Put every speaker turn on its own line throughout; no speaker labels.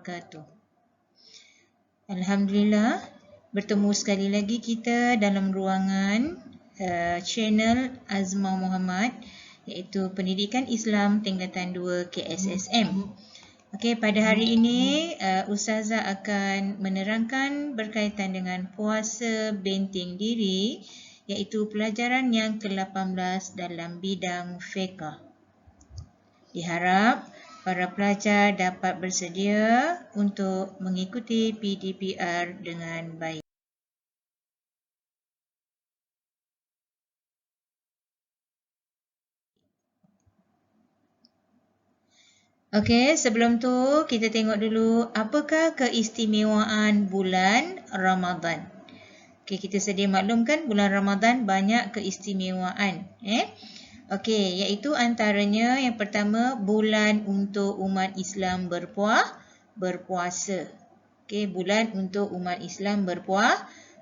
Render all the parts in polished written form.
wabarakatuh. Alhamdulillah, bertemu sekali lagi kita dalam ruangan channel Azma Muhammad, iaitu Pendidikan Islam Tingkatan 2 KSSM. Okey, pada hari ini Ustazah akan menerangkan berkaitan dengan puasa benting diri, iaitu pelajaran yang ke-18 dalam bidang fiqh. Diharap para pelajar dapat bersedia untuk mengikuti PDPR dengan baik. Okey, sebelum tu kita tengok dulu apakah keistimewaan bulan Ramadan. Okey, kita sedia maklumkan bulan Ramadan banyak keistimewaan. Okey, iaitu antaranya yang pertama, bulan untuk umat Islam berpuasa. Okey, bulan untuk umat Islam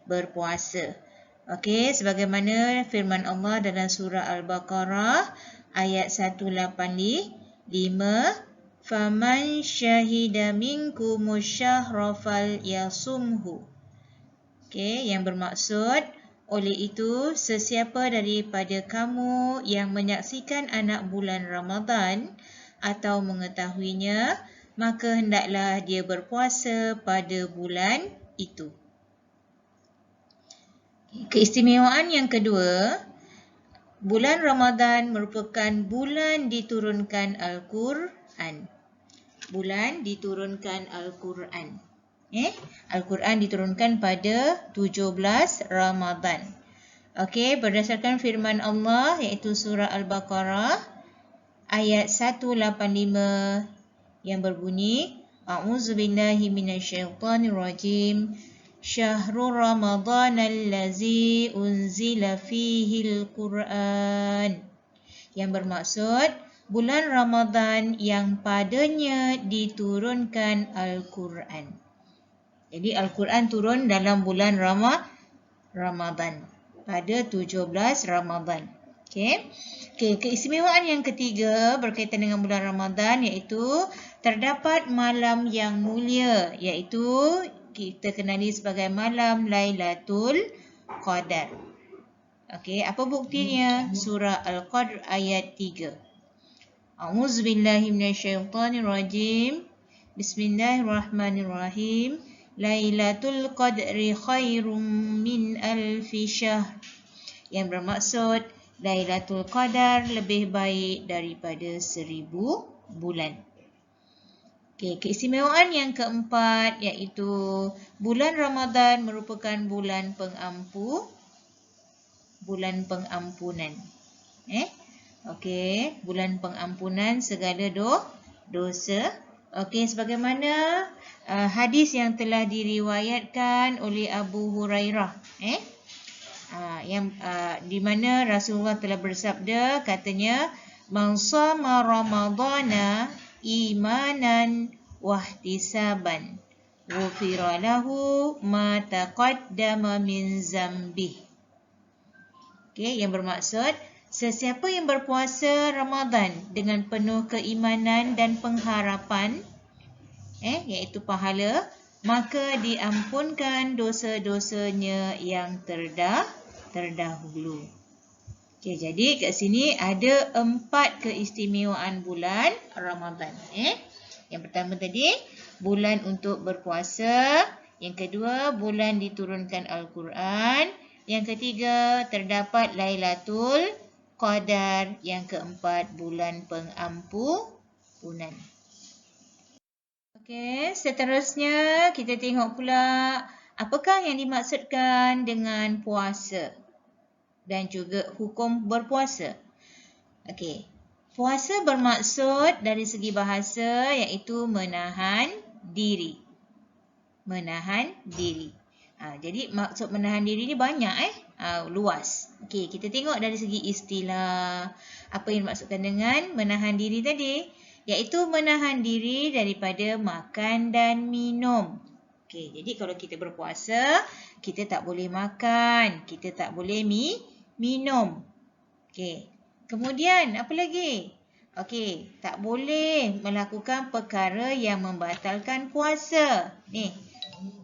berpuasa. Okey, sebagaimana firman Allah dalam surah Al-Baqarah ayat 185, "Faman syahida minkumus syahra falyasumhu." Okey, yang bermaksud oleh itu sesiapa daripada kamu yang menyaksikan anak bulan Ramadan atau mengetahuinya, maka hendaklah dia berpuasa pada bulan itu. Keistimewaan yang kedua, bulan Ramadan merupakan bulan diturunkan Al-Quran. Bulan diturunkan Al-Quran. Al-Quran diturunkan pada 17 Ramadan. Okey, berdasarkan firman Allah iaitu surah Al-Baqarah ayat 185 yang berbunyi, "A'udzubillahi minasyaitonirrajim. Syahrul Ramadhanal ladzi unzila fihil Quran." Yang bermaksud bulan Ramadan yang padanya diturunkan Al-Quran. Jadi Al-Quran turun dalam bulan Ramadan pada 17 Ramadan. Okey, keistimewaan yang ketiga berkaitan dengan bulan Ramadan iaitu terdapat malam yang mulia, iaitu kita kenali sebagai malam Lailatul Qadar. Okey, apa buktinya? Surah Al-Qadr ayat 3. A'udzubillahi minasyaitonirrajim. Bismillahirrahmanirrahim. Lailatul Qadri khairum min alfi syahr. Yang bermaksud Lailatul Qadar lebih baik daripada 1000 bulan. Okey, keistimewaan yang keempat iaitu bulan Ramadan merupakan bulan pengampunan. Okey, bulan pengampunan segala dosa. Okey, sebagaimana hadis yang telah diriwayatkan oleh Abu Hurairah, di mana Rasulullah telah bersabda, katanya, "Man shama Ramadhana imanan wahtisaban, ghufira lahu ma taqaddama min zambih." Okey, yang bermaksud sesiapa yang berpuasa Ramadan dengan penuh keimanan dan pengharapan, iaitu pahala, maka diampunkan dosa-dosanya yang terdahulu. Okey, jadi kat sini ada 4 keistimewaan bulan Ramadan. Yang pertama tadi, bulan untuk berpuasa. Yang kedua, bulan diturunkan Al-Quran. Yang ketiga, terdapat Lailatul Qadar. Yang keempat, bulan pengampunan. Okey, seterusnya kita tengok pula apakah yang dimaksudkan dengan puasa dan juga hukum berpuasa. Okey, puasa bermaksud dari segi bahasa iaitu menahan diri. Menahan diri. Jadi maksud menahan diri ni banyak luas. Okey, kita tengok dari segi istilah. Apa yang dimaksudkan dengan menahan diri tadi? Iaitu menahan diri daripada makan dan minum. Okey, jadi kalau kita berpuasa, kita tak boleh makan, kita tak boleh minum. Okey. Kemudian apa lagi? Okey, tak boleh melakukan perkara yang membatalkan puasa. Ni,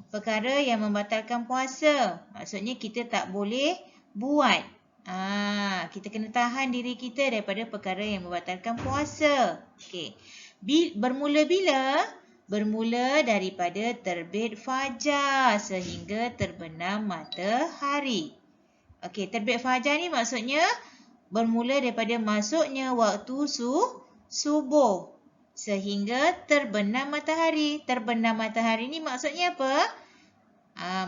perkara yang membatalkan puasa. Maksudnya kita tak boleh buat. Kita kena tahan diri kita daripada perkara yang membatalkan puasa. Okey. Bermula bila? Bermula daripada terbit fajar sehingga terbenam matahari. Okey, terbit fajar ni maksudnya bermula daripada masuknya waktu subuh sehingga terbenam matahari. Terbenam matahari ni maksudnya apa?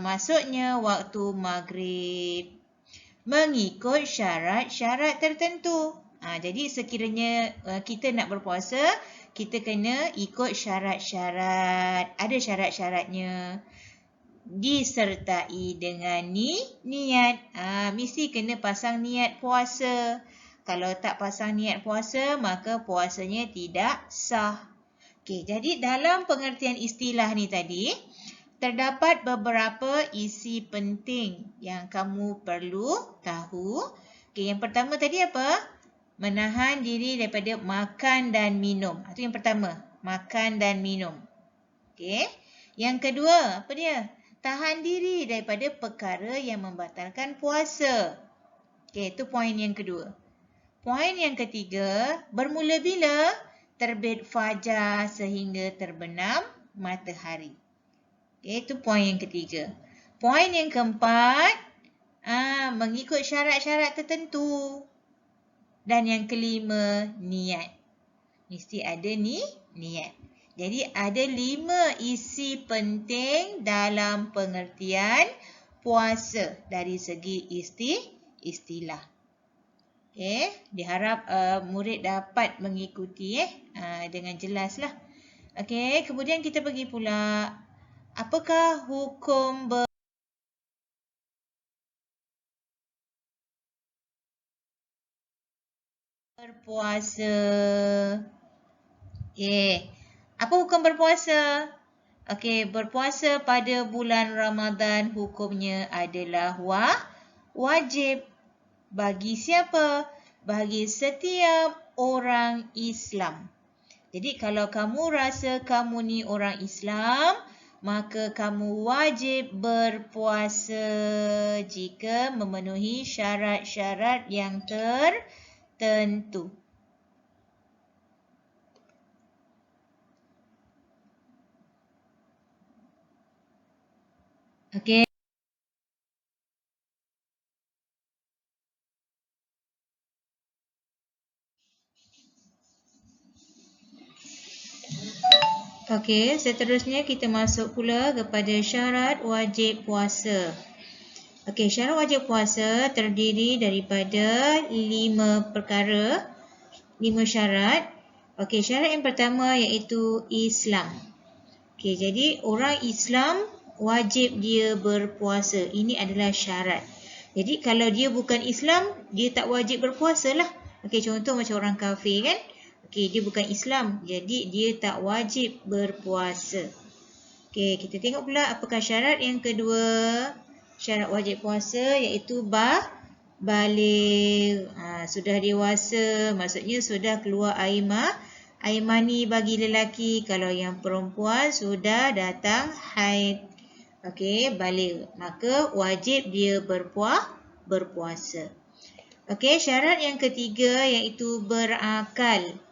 Maksudnya waktu maghrib. Mengikut syarat-syarat tertentu. Jadi sekiranya kita nak berpuasa, kita kena ikut syarat-syarat. Ada syarat-syaratnya. Disertai dengan niat. Mesti kena pasang niat puasa. Kalau tak pasang niat puasa, maka puasanya tidak sah. Okey, jadi dalam pengertian istilah ni tadi, terdapat beberapa isi penting yang kamu perlu tahu. Okey, yang pertama tadi apa? Menahan diri daripada makan dan minum. Itu yang pertama, makan dan minum. Okey. Yang kedua, apa dia? Tahan diri daripada perkara yang membatalkan puasa. Okey, itu poin yang kedua. Poin yang ketiga, bermula bila? Terbit fajar sehingga terbenam matahari. Okay, itu poin yang ketiga. Poin yang keempat, mengikut syarat-syarat tertentu. Dan yang kelima, niat. Mesti ada niat. Jadi ada 5 isi penting dalam pengertian puasa dari segi istilah. Okay, diharap murid dapat mengikuti dengan jelaslah. Okay, kemudian kita pergi pula. Apakah hukum berpuasa? Okey. Apa hukum berpuasa? Okey, berpuasa pada bulan Ramadan hukumnya adalah wajib. Bagi siapa? Bagi setiap orang Islam. Jadi kalau kamu rasa kamu ni orang Islam, maka kamu wajib berpuasa jika memenuhi syarat-syarat yang tertentu. Okey. Okey, seterusnya kita masuk pula kepada syarat wajib puasa. Okey, syarat wajib puasa terdiri daripada 5 perkara, 5 syarat. Okey, syarat yang pertama iaitu Islam. Okey, jadi orang Islam wajib dia berpuasa. Ini adalah syarat. Jadi kalau dia bukan Islam, dia tak wajib berpuasa lah. Okey, contoh macam orang kafir kan? Okey, dia bukan Islam, jadi dia tak wajib berpuasa. Okey, kita tengok pula apakah syarat yang kedua. Syarat wajib puasa iaitu baligh. Sudah dewasa, maksudnya sudah keluar air mani bagi lelaki. Kalau yang perempuan sudah datang haid. Okey, baligh. Maka wajib dia berpuasa. Okey, syarat yang ketiga iaitu berakal.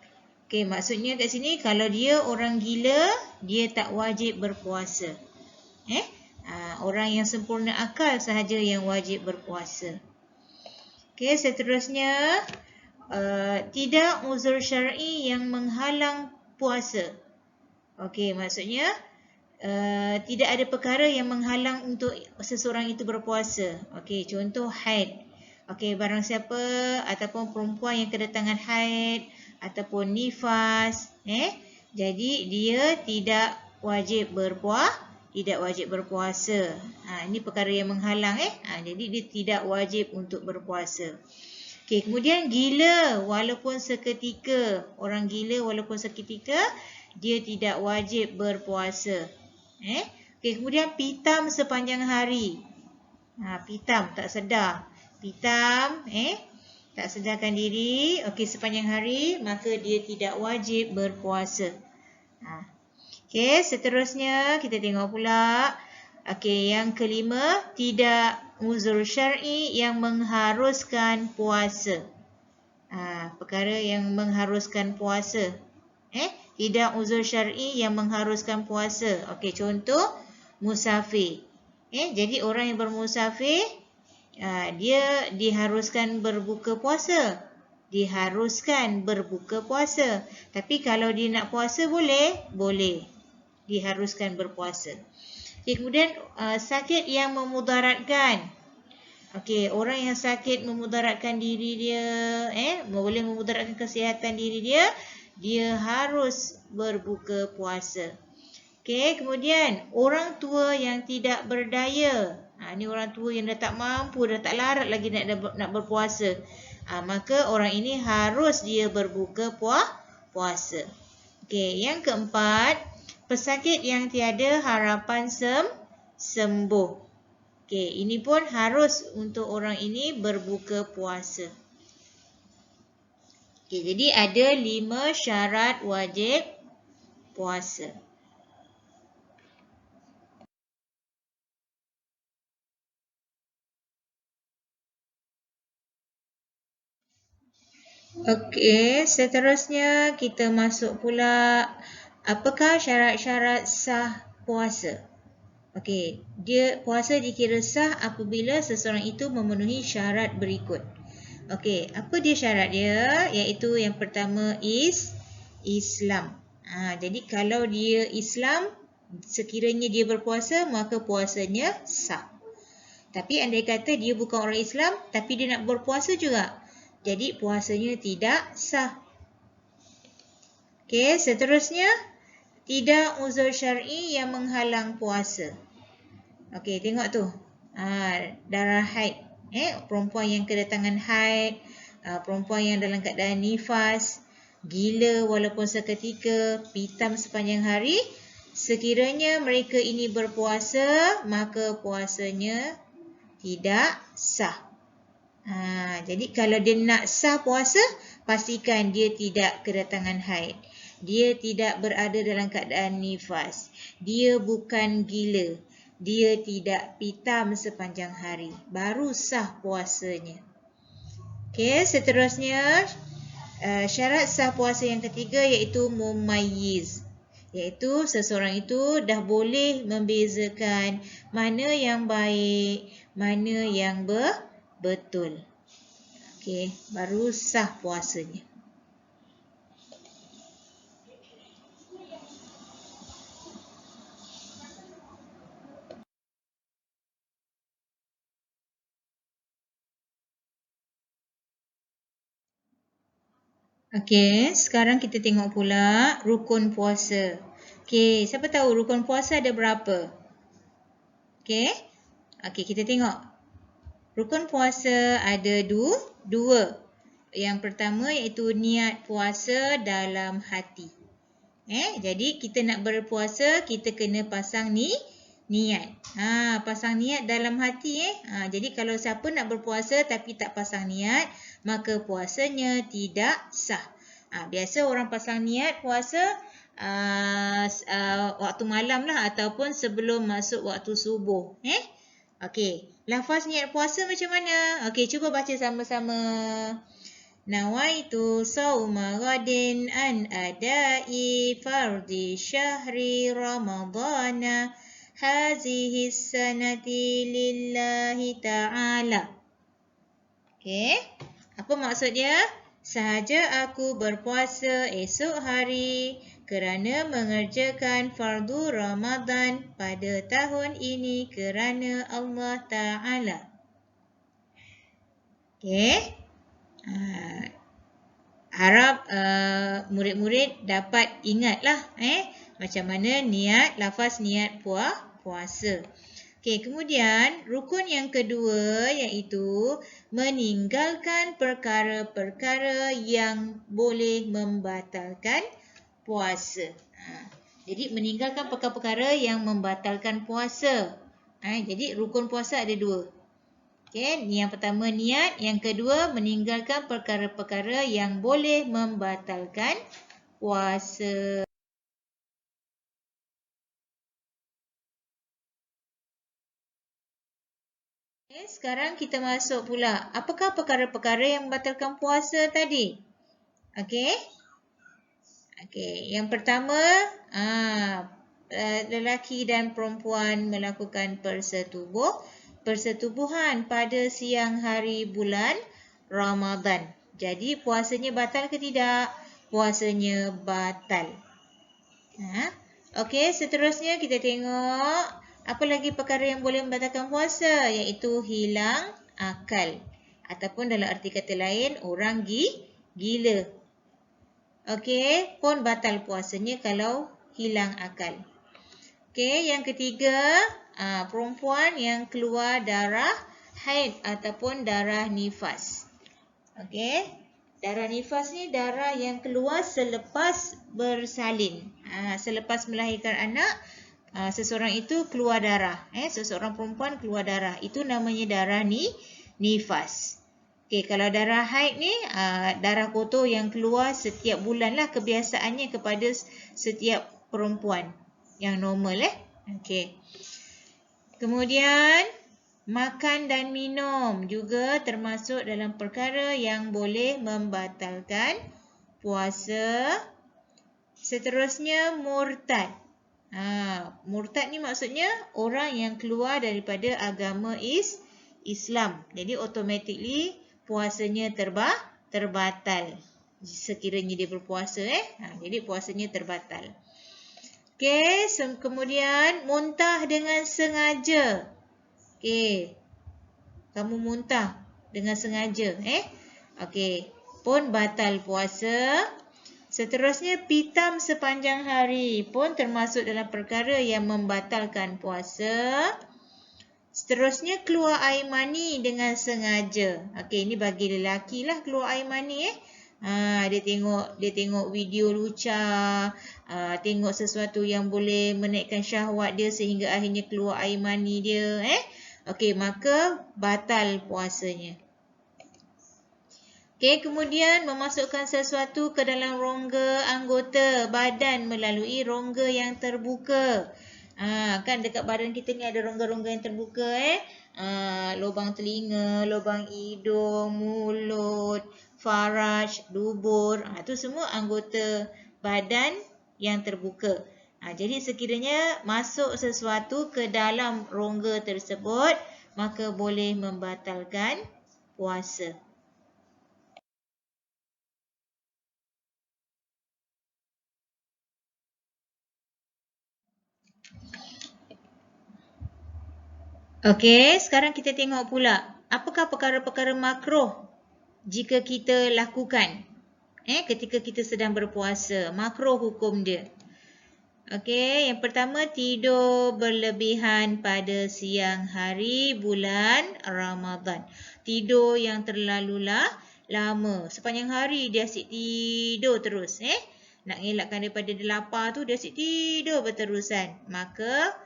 Okey, maksudnya kat sini kalau dia orang gila, dia tak wajib berpuasa. Orang yang sempurna akal sahaja yang wajib berpuasa. Okey, seterusnya tidak uzur syar'i yang menghalang puasa. Okey, maksudnya tidak ada perkara yang menghalang untuk seseorang itu berpuasa. Okey, contoh haid. Okey, barang siapa ataupun perempuan yang kedatangan haid ataupun nifas, jadi dia tidak wajib berpuasa. Ini perkara yang menghalang, jadi dia tidak wajib untuk berpuasa. Okey, kemudian gila walaupun seketika. Orang gila walaupun seketika, dia tidak wajib berpuasa. Okey, kemudian pitam sepanjang hari. Pitam tak sedar. Pitam, Tak sedarkan diri, okey, sepanjang hari, maka dia tidak wajib berpuasa. Okey, seterusnya kita tengok pula. Okey, yang kelima, tidak uzur syar'i yang mengharuskan puasa. Perkara yang mengharuskan puasa. Tidak uzur syar'i yang mengharuskan puasa. Okey, contoh musafir. Jadi orang yang bermusafir, dia diharuskan berbuka puasa. Diharuskan berbuka puasa. Tapi kalau dia nak puasa boleh? Boleh. Diharuskan berpuasa. Okay, kemudian sakit yang memudaratkan. Okey, orang yang sakit memudaratkan diri dia, boleh memudaratkan kesihatan diri dia, dia harus berbuka puasa. Okey, kemudian orang tua yang tidak berdaya. Ini orang tua yang dah tak mampu, dah tak larat lagi nak berpuasa. Maka orang ini harus dia berbuka puasa. Okey, yang keempat, pesakit yang tiada harapan sembuh. Okey, ini pun harus untuk orang ini berbuka puasa. Okey, jadi ada 5 syarat wajib puasa. Okey, seterusnya kita masuk pula, apakah syarat-syarat sah puasa? Okey, puasa dikira sah apabila seseorang itu memenuhi syarat berikut. Okey, apa dia syarat dia? Iaitu yang pertama Islam. Jadi kalau dia Islam, sekiranya dia berpuasa, maka puasanya sah. Tapi andai kata dia bukan orang Islam, tapi dia nak berpuasa juga, jadi puasanya tidak sah. Okey, seterusnya, tidak uzur syar'i yang menghalang puasa. Okey, tengok tu. Darah haid. Perempuan yang kedatangan haid, perempuan yang dalam keadaan nifas, gila walaupun seketika, pitam sepanjang hari, sekiranya mereka ini berpuasa, maka puasanya tidak sah. Jadi kalau dia nak sah puasa, pastikan dia tidak kedatangan haid. Dia tidak berada dalam keadaan nifas. Dia bukan gila. Dia tidak pitam sepanjang hari. Baru sah puasanya. Okey, seterusnya, syarat sah puasa yang ketiga iaitu mumayyiz. Iaitu seseorang itu dah boleh membezakan mana yang baik, mana yang betul. Okey, baru sah puasanya. Okey, sekarang kita tengok pula rukun puasa. Okey, siapa tahu rukun puasa ada berapa? Okey. Okey, kita tengok. Rukun puasa ada dua. Yang pertama iaitu niat puasa dalam hati. Jadi kita nak berpuasa, kita kena pasang niat. Pasang niat dalam hati. Jadi kalau siapa nak berpuasa tapi tak pasang niat, maka puasanya tidak sah. Biasa orang pasang niat puasa waktu malam lah ataupun sebelum masuk waktu subuh. Okey, lafaz niat puasa macam mana? Okey, cuba baca sama-sama. Nawaitu sauma ghadin an adai fardi syahri ramadana hazihi sanati lillahi ta'ala. Okey, apa maksud dia? Sahaja aku berpuasa esok hari kerana mengerjakan fardu Ramadan pada tahun ini kerana Allah Ta'ala. Okey. Harap murid-murid dapat ingatlah macam mana lafaz niat puasa. Okey, kemudian rukun yang kedua iaitu meninggalkan perkara-perkara yang boleh membatalkan puasa. Jadi meninggalkan perkara-perkara yang membatalkan puasa. Jadi rukun puasa ada dua. Okey, yang pertama niat, yang kedua meninggalkan perkara-perkara yang boleh membatalkan puasa. Okay, sekarang kita masuk pula. Apakah perkara-perkara yang membatalkan puasa tadi? Okey. Okey, yang pertama, lelaki dan perempuan melakukan persetubuhan pada siang hari bulan Ramadan. Jadi puasanya batal ke tidak? Puasanya batal. Okey, seterusnya kita tengok apa lagi perkara yang boleh membatalkan puasa, iaitu hilang akal ataupun dalam arti kata lain orang gila. Okey, pun batal puasanya kalau hilang akal. Okey, yang ketiga, perempuan yang keluar darah haid ataupun darah nifas. Okey, darah nifas ni darah yang keluar selepas bersalin. Selepas melahirkan anak, seseorang itu keluar darah. Seseorang perempuan keluar darah. Itu namanya darah nifas. Okey, kalau darah haid ni, darah kotor yang keluar setiap bulan lah kebiasaannya kepada setiap perempuan yang normal. Okey. Kemudian, makan dan minum juga termasuk dalam perkara yang boleh membatalkan puasa. Seterusnya, murtad. Murtad ni maksudnya orang yang keluar daripada agama Islam. Jadi, automatically puasanya terbatal. Sekiranya dia berpuasa. Jadi, puasanya terbatal. Okey, kemudian muntah dengan sengaja. Okey, kamu muntah dengan sengaja. Okey, pun batal puasa. Seterusnya, pitam sepanjang hari pun termasuk dalam perkara yang membatalkan puasa. Seterusnya, keluar air mani dengan sengaja. Okey, ini bagi lelaki lah keluar air mani. Dia tengok video lucah, tengok sesuatu yang boleh menaikkan syahwat dia sehingga akhirnya keluar air mani dia. Okey, maka batal puasanya. Okey, kemudian memasukkan sesuatu ke dalam rongga anggota badan melalui rongga yang terbuka. Kan dekat badan kita ni ada rongga-rongga yang terbuka. Lubang telinga, lubang hidung, mulut, faraj, dubur. Itu semua anggota badan yang terbuka. Jadi sekiranya masuk sesuatu ke dalam rongga tersebut, maka boleh membatalkan puasa. Okey, sekarang kita tengok pula. Apakah perkara-perkara makruh jika kita lakukan ketika kita sedang berpuasa? Makruh hukum dia. Okey, yang pertama, tidur berlebihan pada siang hari bulan Ramadan. Tidur yang terlalulah lama. Sepanjang hari dia asyik tidur terus. Nak ngelakkan daripada dia lapar tu, dia asyik tidur berterusan. Maka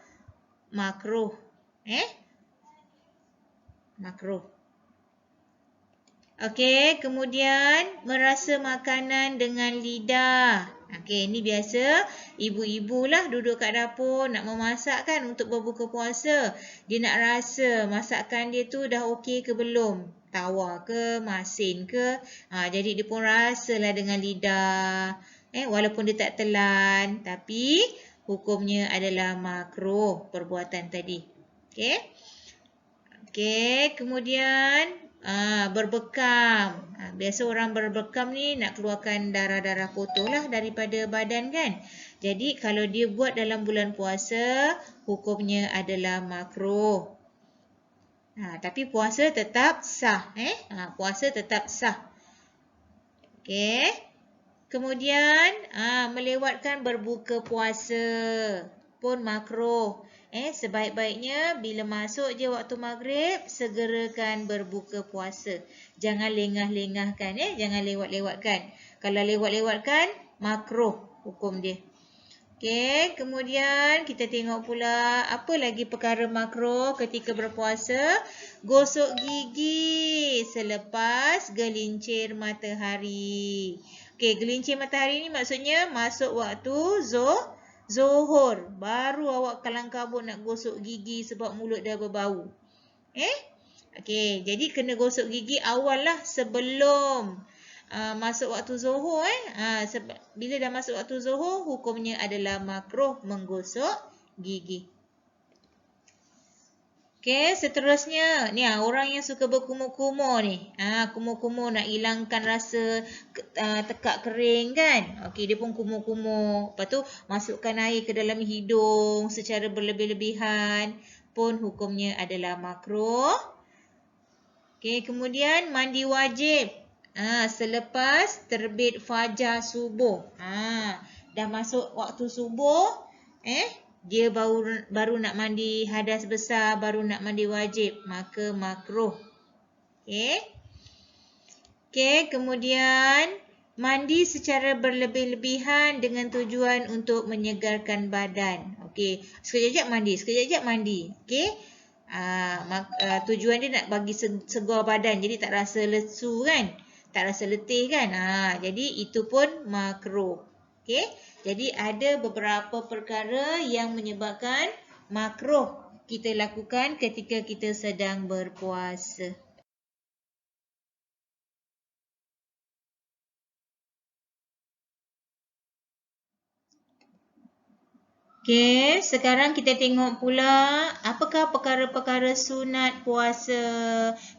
makruh. Makruh. Okey, kemudian merasa makanan dengan lidah. Okey, ini biasa ibu-ibu lah duduk kat dapur nak memasak kan untuk berbuka puasa. Dia nak rasa masakan dia tu dah okey ke belum. Tawar ke, masin ke. Jadi dia pun rasalah dengan lidah. Walaupun dia tak telan, tapi hukumnya adalah makruh perbuatan tadi. Okey. Okey, kemudian berbekam. Biasa orang berbekam ni nak keluarkan darah-darah kotor lah daripada badan kan. Jadi kalau dia buat dalam bulan puasa, hukumnya adalah makruh. Tapi puasa tetap sah. Puasa tetap sah. Okey. Kemudian melewatkan berbuka puasa pun makruh. Sebaik-baiknya bila masuk je waktu maghrib, segerakan berbuka puasa. Jangan lengah-lengahkan. Jangan lewat-lewatkan. Kalau lewat-lewatkan, makruh hukum dia. Okey, kemudian kita tengok pula apa lagi perkara makruh ketika berpuasa. Gosok gigi selepas gelincir matahari. Okey, gelincir matahari ni maksudnya masuk waktu Zuhur. Baru awak kalang kabut nak gosok gigi sebab mulut dah berbau. Okey, jadi kena gosok gigi awal lah sebelum masuk waktu Zuhur. Bila dah masuk waktu Zuhur, hukumnya adalah makruh menggosok gigi. Okey, seterusnya ni orang yang suka berkumur-kumur ni. Kumur-kumur nak hilangkan rasa tekak kering kan. Okey, dia pun kumur-kumur. Lepas tu masukkan air ke dalam hidung secara berlebih-lebihan pun hukumnya adalah makruh. Okey, kemudian mandi wajib. Selepas terbit fajar subuh. Dah masuk waktu subuh, dia baru nak mandi hadas besar, baru nak mandi wajib, maka makruh. Okey, kemudian mandi secara berlebih-lebihan dengan tujuan untuk menyegarkan badan. Okey, sekejap mandi. Okey. Tujuan dia nak bagi segar badan, jadi tak rasa lesu kan, tak rasa letih kan. Jadi itu pun makruh. Okey, jadi ada beberapa perkara yang menyebabkan makruh kita lakukan ketika kita sedang berpuasa. Okey, sekarang kita tengok pula apakah perkara-perkara sunat puasa.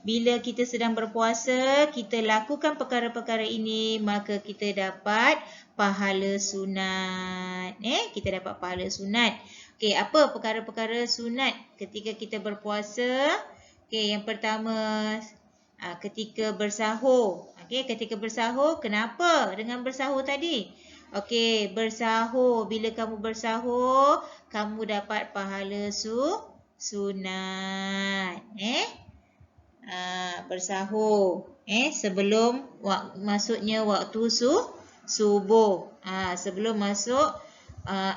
Bila kita sedang berpuasa, kita lakukan perkara-perkara ini, maka kita dapat pahala sunat. Kita dapat pahala sunat. Okey, apa perkara-perkara sunat ketika kita berpuasa? Okey, yang pertama, ketika bersahur. Okey, ketika bersahur, kenapa dengan bersahur tadi? Okey, bersahur. Bila kamu bersahur, kamu dapat pahala sunat. Bersahur. Sebelum masuknya waktu subuh. Sebelum masuk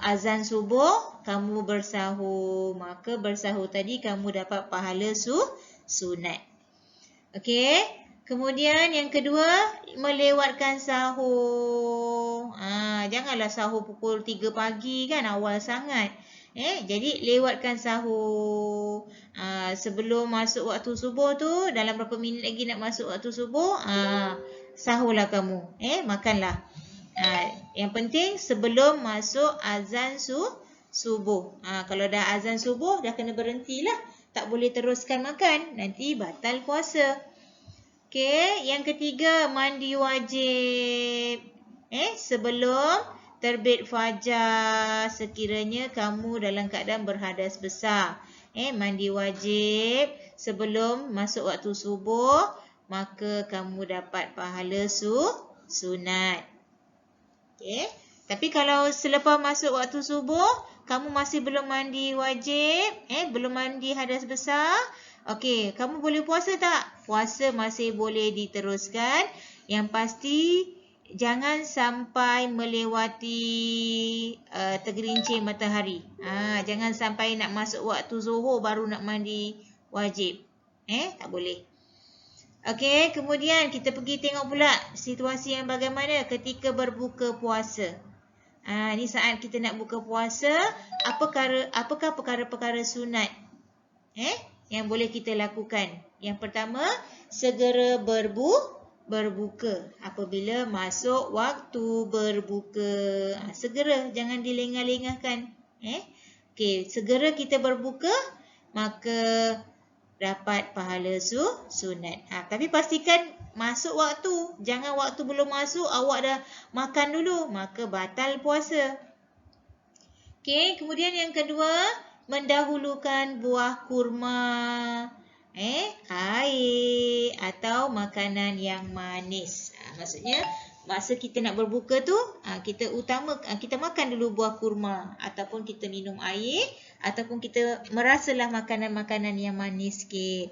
azan subuh, kamu bersahur. Maka bersahur tadi kamu dapat pahala sunat. Okey. Kemudian yang kedua, melewatkan sahur. Janganlah sahur pukul 3 pagi kan, awal sangat. Jadi lewatkan sahur. Sebelum masuk waktu subuh tu, dalam berapa minit lagi nak masuk waktu subuh, sahurlah kamu. Makanlah. Yang penting sebelum masuk azan subuh. Kalau dah azan subuh, dah kena berhentilah. Tak boleh teruskan makan, nanti batal puasa. Okey, yang ketiga, mandi wajib. Sebelum terbit fajar, sekiranya kamu dalam keadaan berhadas besar. Mandi wajib sebelum masuk waktu subuh, maka kamu dapat pahala sunat. Okey, tapi kalau selepas masuk waktu subuh, kamu masih belum mandi wajib, belum mandi hadas besar, okey, kamu boleh puasa tak? Puasa masih boleh diteruskan. Yang pasti, jangan sampai melewati tergelincir matahari. Jangan sampai nak masuk waktu zuhur baru nak mandi wajib. Tak boleh. Okey, kemudian kita pergi tengok pula situasi yang bagaimana ketika berbuka puasa. Ni saat kita nak buka puasa, apakah perkara-perkara sunat? Yang boleh kita lakukan. Yang pertama, segera berbuka. Apabila masuk waktu berbuka. Segera, jangan dilengah-lengahkan. Okey, segera kita berbuka, maka dapat pahala sunat. Tapi pastikan masuk waktu. Jangan waktu belum masuk, awak dah makan dulu. Maka batal puasa. Okey, kemudian yang kedua, mendahulukan buah kurma, air atau makanan yang manis. Maksudnya, masa kita nak berbuka tu, kita makan dulu buah kurma ataupun kita minum air ataupun kita merasalah makanan-makanan yang manis sikit.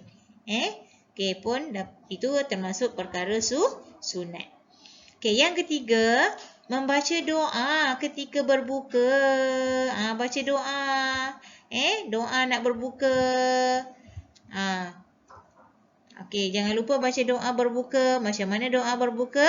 Okey, pun itu termasuk perkara sunat. Okey, yang ketiga, membaca doa ketika berbuka. Baca doa. Doa nak berbuka. Okey, jangan lupa baca doa berbuka. Macam mana doa berbuka?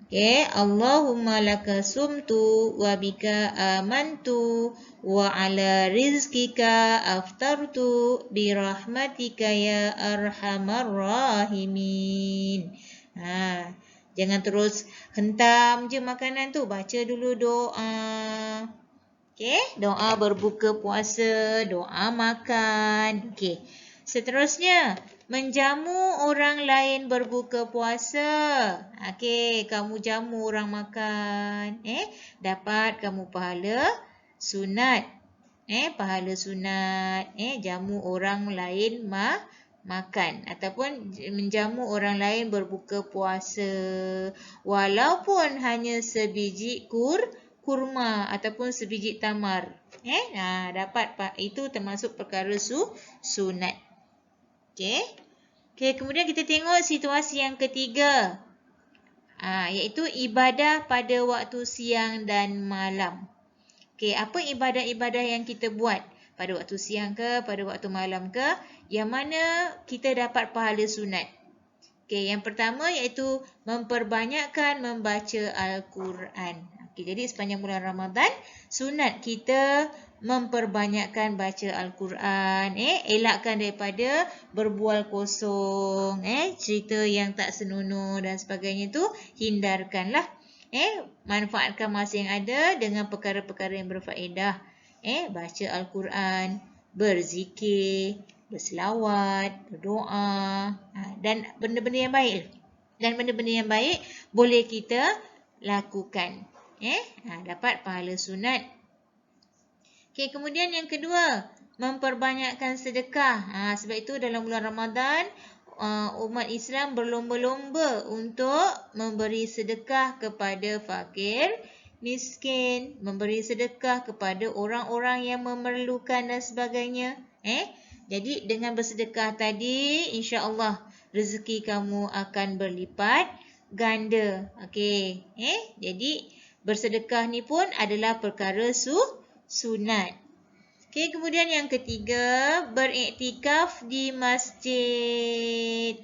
Okay, Allahumma laka sumtu wa bika amantu wa ala rizkika aftartu birahmatika ya arhamar rahimin. Jangan terus hentam je makanan tu. Baca dulu doa. Okay, doa berbuka puasa, doa makan. Okay, seterusnya. Menjamu orang lain berbuka puasa. Okey, kamu jamu orang makan. Dapat kamu pahala sunat. Pahala sunat. Jamu orang lain makan. Ataupun menjamu orang lain berbuka puasa. Walaupun hanya sebiji kurma ataupun sebiji tamar. Dapat itu termasuk perkara sunat. Okey, kemudian kita tengok situasi yang ketiga. Iaitu ibadah pada waktu siang dan malam. Okey, apa ibadah-ibadah yang kita buat pada waktu siang ke, pada waktu malam ke, yang mana kita dapat pahala sunat. Okey, yang pertama iaitu memperbanyakkan membaca Al-Quran. Okey, jadi sepanjang bulan Ramadan, sunat kita memperbanyakkan baca Al-Quran. Elakkan daripada berbual kosong. Cerita yang tak senonoh dan sebagainya tu hindarkanlah. Manfaatkan masa yang ada dengan perkara-perkara yang berfaedah. Baca Al-Quran, berzikir, berselawat, berdoa, dan benda-benda yang baik. Dan benda-benda yang baik boleh kita lakukan. Dapat pahala sunat. Okey, kemudian yang kedua, memperbanyakkan sedekah. Sebab itu dalam bulan Ramadan, umat Islam berlomba-lomba untuk memberi sedekah kepada fakir, miskin, memberi sedekah kepada orang-orang yang memerlukan dan sebagainya. Jadi dengan bersedekah tadi, insya-Allah rezeki kamu akan berlipat ganda. Okey, jadi bersedekah ni pun adalah perkara sunat. Okey, kemudian yang ketiga, beriktikaf di masjid.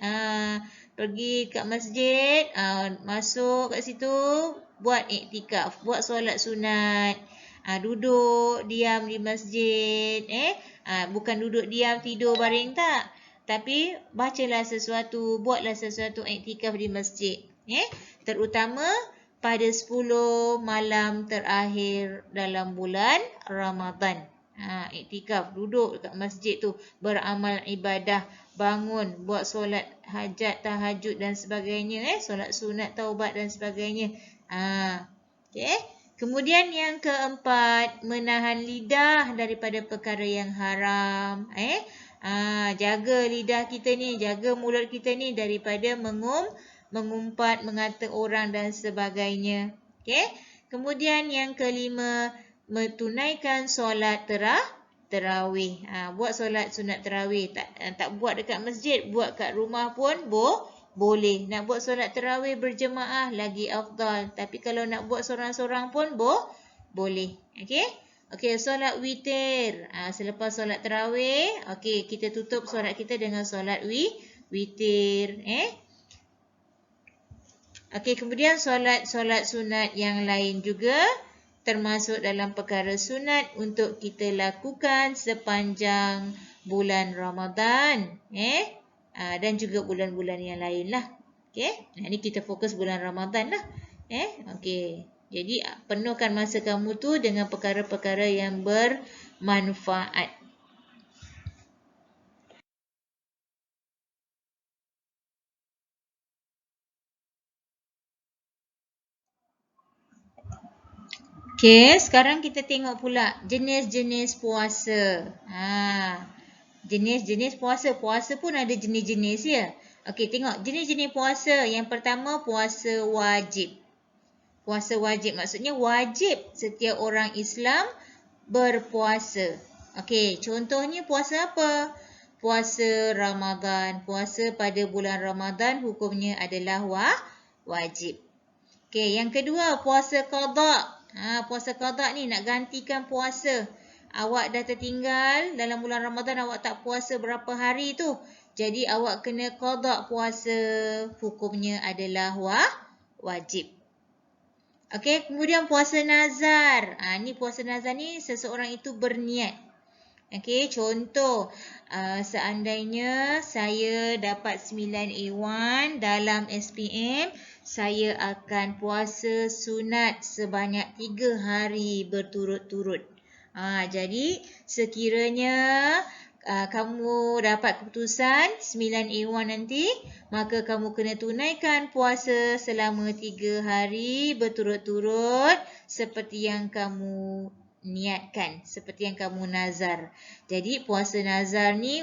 Pergi kat masjid, masuk kat situ, buat iktikaf, buat solat sunat. Duduk diam di masjid. Bukan duduk diam tidur baring tak. Tapi bacalah sesuatu, buatlah sesuatu iktikaf di masjid. Terutama pada 10 malam terakhir dalam bulan Ramadan. Iktikaf, duduk dekat masjid tu, beramal ibadah, bangun, buat solat hajat, tahajud dan sebagainya. Solat sunat, taubat dan sebagainya. Okay. Kemudian yang keempat, menahan lidah daripada perkara yang haram. Jaga lidah kita ni, jaga mulut kita ni daripada mengumpat, mengata orang dan sebagainya. Okey. Kemudian yang kelima, menunaikan solat tarawih. Buat solat sunat tarawih. Tak buat dekat masjid, buat kat rumah pun boleh. Nak buat solat tarawih berjemaah lagi afdal. Tapi kalau nak buat seorang-seorang pun boleh. Okey. Okey, solat witir. Selepas solat tarawih, okey, kita tutup solat kita dengan solat witir. Okey, kemudian solat sunat yang lain juga termasuk dalam perkara sunat untuk kita lakukan sepanjang bulan Ramadan. Dan juga bulan-bulan yang lain lah. Okey, ini kita fokus bulan Ramadan lah. Okey, jadi penuhkan masa kamu tu dengan perkara-perkara yang bermanfaat. Okey, sekarang kita tengok pula jenis-jenis puasa. Jenis-jenis puasa. Puasa pun ada jenis-jenis ya. Okey, tengok jenis-jenis puasa. Yang pertama, puasa wajib. Puasa wajib maksudnya wajib setiap orang Islam berpuasa. Okey, contohnya puasa apa? puasa Ramadan. Puasa pada bulan Ramadan hukumnya adalah wajib. Okey, yang kedua puasa qada. Puasa qada ni nak gantikan puasa. Awak dah tertinggal dalam bulan Ramadan, awak tak puasa berapa hari tu. Jadi awak kena qada puasa, hukumnya adalah wajib. Okey, kemudian puasa nazar. Ni puasa nazar ni seseorang itu berniat. Okey, contoh seandainya saya dapat 9 A1 dalam SPM, saya akan puasa sunat sebanyak 3 hari berturut-turut. Jadi sekiranya kamu dapat keputusan 9 A1 nanti, maka kamu kena tunaikan puasa selama 3 hari berturut-turut seperti yang kamu niatkan, seperti yang kamu nazar. Jadi puasa nazar ni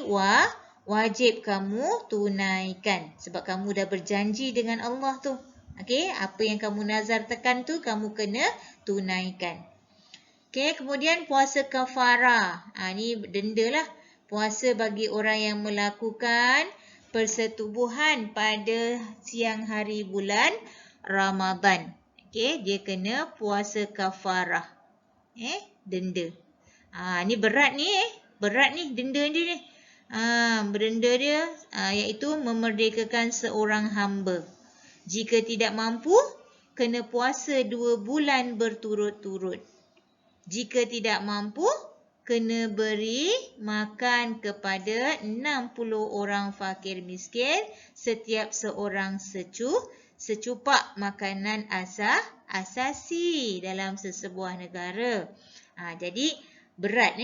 wajib kamu tunaikan sebab kamu dah berjanji dengan Allah tu. Okey, apa yang kamu nazar tekan tu kamu kena tunaikan. Okey, kemudian puasa kafarah. Ni denda lah. Puasa bagi orang yang melakukan persetubuhan pada siang hari bulan Ramadan. Okey, dia kena puasa kafarah. Denda. Ni berat ni berat ni denda dia ni. Denda dia iaitu memerdekakan seorang hamba. Jika tidak mampu, kena puasa 2 bulan berturut-turut. Jika tidak mampu, kena beri makan kepada 60 orang fakir miskin, setiap seorang secupak makanan asasi dalam sesebuah negara. Jadi berat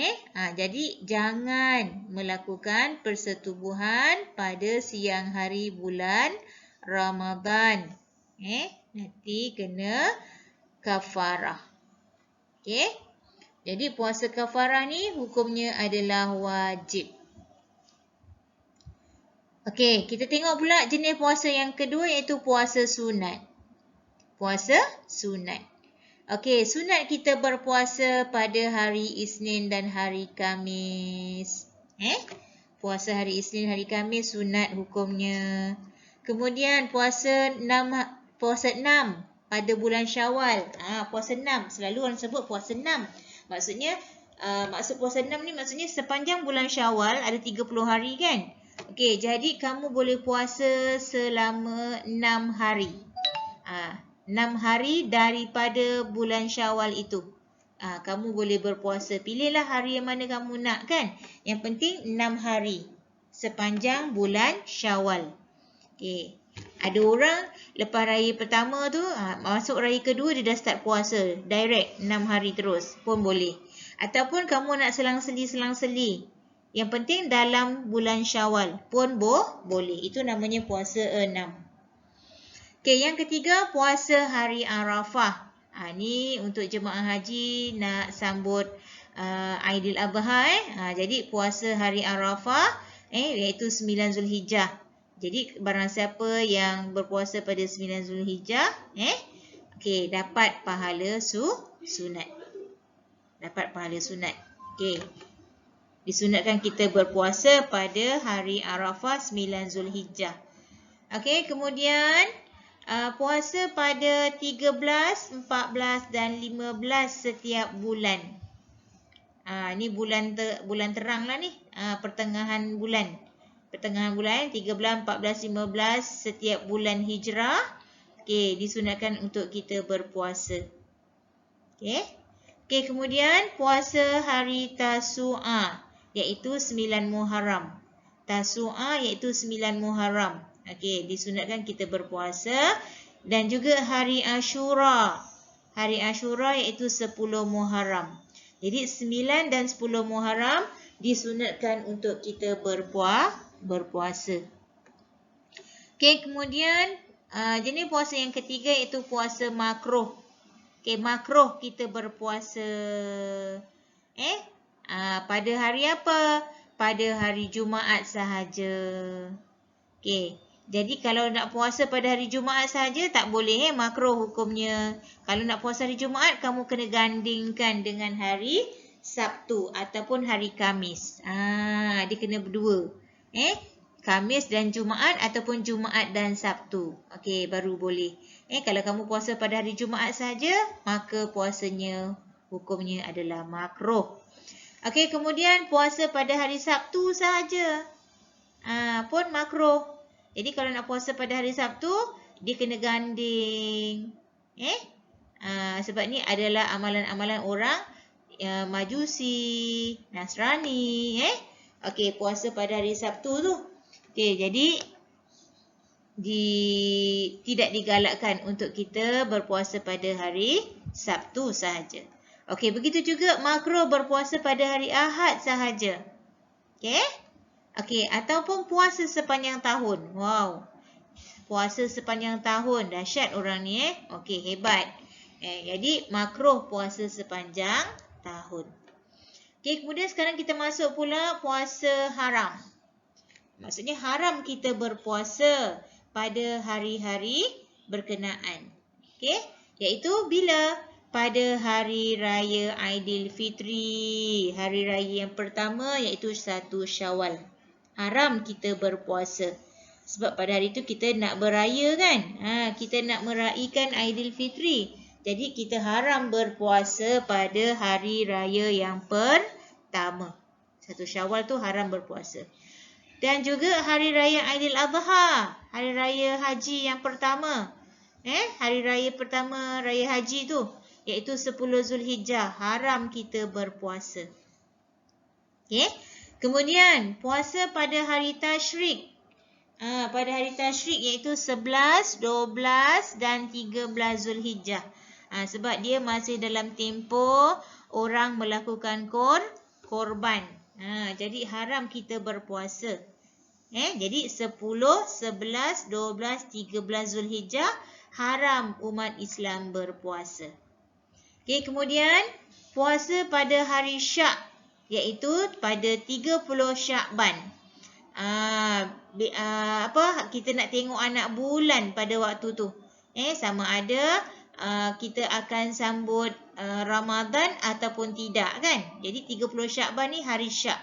jadi jangan melakukan persetubuhan pada siang hari bulan Ramadan. Nanti kena kafarah. Okey. Jadi puasa kafarah ni hukumnya adalah wajib. Okey, kita tengok pula jenis puasa yang kedua iaitu puasa sunat. Puasa sunat. Okey, sunat kita berpuasa pada hari Isnin dan hari Khamis. Puasa hari Isnin, hari Khamis sunat hukumnya. Kemudian puasa 6 pada bulan Syawal. Puasa 6, selalu orang sebut puasa 6. Maksudnya maksud puasa 6 ni maksudnya sepanjang bulan Syawal ada 30 hari kan? Okey, jadi kamu boleh puasa selama 6 hari. 6 hari daripada bulan Syawal itu. Kamu boleh berpuasa. Pilihlah hari yang mana kamu nak kan? Yang penting 6 hari sepanjang bulan Syawal. Okey. Ada orang lepas raya pertama tu, masuk raya kedua dia dah start puasa. Direct 6 hari terus pun boleh. Ataupun kamu nak selang-seli. Yang penting dalam bulan Syawal pun boleh. Itu namanya puasa 6. Okey, yang ketiga puasa hari Arafah. Ni untuk jemaah haji nak sambut Aidil Adha. Jadi puasa hari Arafah iaitu 9 Zulhijjah. Jadi barang siapa yang berpuasa pada 9 Zulhijjah, okey, dapat pahala sunat. Dapat pahala sunat. Okey. Disunatkan kita berpuasa pada hari Arafah 9 Zulhijjah. Okey, kemudian puasa pada 13, 14 dan 15 setiap bulan. Ni bulan terang lah ni, pertengahan bulan. Pertengahan bulan 13, 14, 15 setiap bulan Hijrah. Okey, disunatkan untuk kita berpuasa. Okey. Okey, kemudian puasa hari Tasu'a iaitu 9 Muharram. Tasu'a iaitu 9 Muharram. Okey, disunatkan kita berpuasa dan juga hari Ashura. Hari Ashura iaitu 10 Muharram. Jadi 9 dan 10 Muharram disunatkan untuk kita berpuasa. Okey, kemudian jenis puasa yang ketiga iaitu puasa makruh. Okey, makruh kita berpuasa pada hari apa? Pada hari Jumaat sahaja. Okey, jadi kalau nak puasa pada hari Jumaat sahaja tak boleh makruh hukumnya. Kalau nak puasa hari Jumaat kamu kena gandingkan dengan hari Sabtu ataupun hari Khamis. Dia kena berdua. Khamis dan Jumaat ataupun Jumaat dan Sabtu. Okey, baru boleh. Kalau kamu puasa pada hari Jumaat saja, maka puasanya hukumnya adalah makruh. Okey, kemudian puasa pada hari Sabtu saja pun makruh. Jadi kalau nak puasa pada hari Sabtu, dia kena ganding. Sebab ni adalah amalan-amalan orang Majusi, Nasrani. Okey, puasa pada hari Sabtu tu. Okey, jadi tidak digalakkan untuk kita berpuasa pada hari Sabtu sahaja. Okey, begitu juga makruh berpuasa pada hari Ahad sahaja. Okey, ataupun puasa sepanjang tahun. Wow. Puasa sepanjang tahun. Dahsyat orang ni. Okey, hebat. Jadi makruh puasa sepanjang tahun. Okey, kemudian sekarang kita masuk pula puasa haram. Maksudnya haram kita berpuasa pada hari-hari berkenaan. Okey, iaitu bila? Pada hari raya Aidilfitri, hari raya yang pertama iaitu 1 Syawal. Haram kita berpuasa. Sebab pada hari itu kita nak beraya kan? Kita nak meraihkan Aidilfitri. Jadi kita haram berpuasa pada hari raya yang pertama. 1 Syawal tu haram berpuasa. Dan juga hari raya Aidil Adha, hari raya haji yang pertama. Hari raya pertama raya haji tu, iaitu 10 Zulhijjah, haram kita berpuasa. Okey. Kemudian puasa pada hari tasyrik. Pada hari tasyrik iaitu 11, 12 dan 13 Zulhijjah. Sebab dia masih dalam tempoh orang melakukan korban. Jadi haram kita berpuasa. Jadi 10, 11, 12, 13 Zulhijjah haram umat Islam berpuasa. Okey, kemudian puasa pada hari Syak, iaitu pada 30 Syakban. Kita nak tengok anak bulan pada waktu tu. Sama ada kita akan sambut Ramadan ataupun tidak kan. Jadi 30 Syakban ni hari Syak,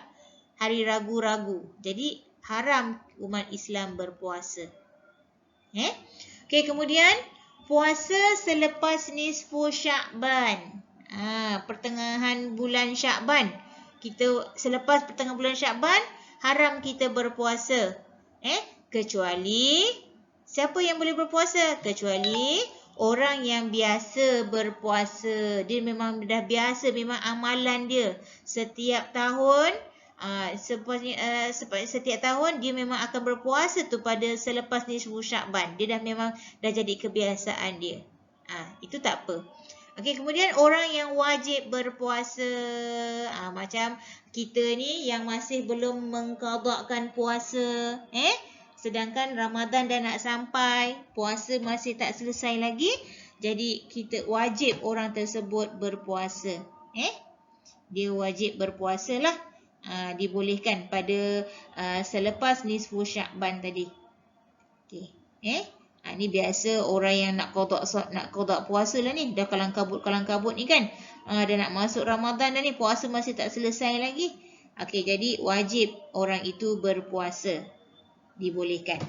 hari ragu-ragu. Jadi haram umat Islam berpuasa. Okey, kemudian puasa selepas nisfu Syakban. Pertengahan bulan Syakban. Kita selepas pertengahan bulan Syakban haram kita berpuasa. Kecuali siapa yang boleh berpuasa? Kecuali orang yang biasa berpuasa. Dia memang dah biasa, memang amalan dia. Setiap tahun setiap tahun dia memang akan berpuasa tu pada selepas nisfu Syakban. Dia memang dah jadi kebiasaan dia. Itu tak apa. Okey, kemudian orang yang wajib berpuasa, macam kita ni yang masih belum mengqadakkan puasa, sedangkan Ramadan dah nak sampai, puasa masih tak selesai lagi, jadi kita wajib orang tersebut berpuasa. Dia wajib berpuasa lah. Dibolehkan pada selepas nisfu Syakban tadi. Okey. Ni biasa orang yang nak qada puasa lah ni. Dah kalang kabut ni kan. Dah nak masuk Ramadan dah ni. Puasa masih tak selesai lagi. Okey, jadi wajib orang itu berpuasa. Dibolehkan.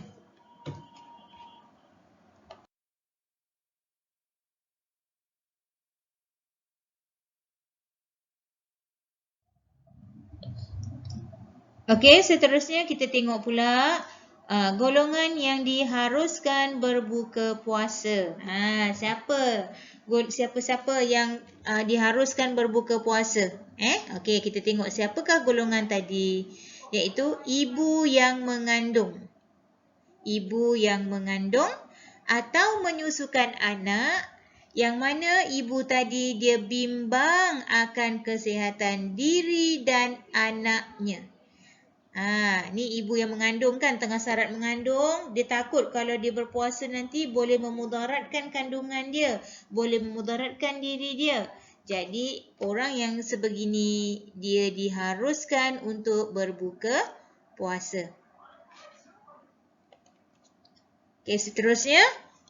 Okey, seterusnya kita tengok pula golongan yang diharuskan berbuka puasa. Siapa-siapa yang diharuskan berbuka puasa? Okey, kita tengok siapakah golongan tadi, iaitu ibu yang mengandung. Ibu yang mengandung atau menyusukan anak yang mana ibu tadi dia bimbang akan kesihatan diri dan anaknya. Ni ibu yang mengandung kan, tengah syarat mengandung. Dia takut kalau dia berpuasa nanti boleh memudaratkan kandungan dia, boleh memudaratkan diri dia. Jadi orang yang sebegini dia diharuskan untuk berbuka puasa. Okey, seterusnya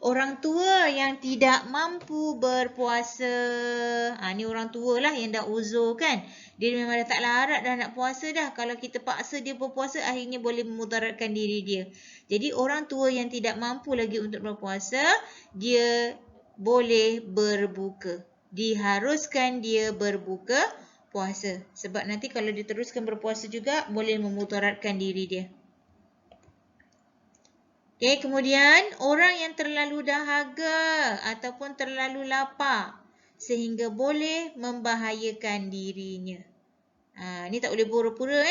orang tua yang tidak mampu berpuasa. Ni orang tua lah yang dah uzur kan. Dia memang dah tak larat dah nak puasa dah. Kalau kita paksa dia berpuasa, akhirnya boleh memudaratkan diri dia. Jadi orang tua yang tidak mampu lagi untuk berpuasa, dia boleh berbuka. Diharuskan dia berbuka puasa. Sebab nanti kalau dia teruskan berpuasa juga, boleh memudaratkan diri dia. Okay, kemudian orang yang terlalu dahaga ataupun terlalu lapar sehingga boleh membahayakan dirinya. Ni tak boleh pura-pura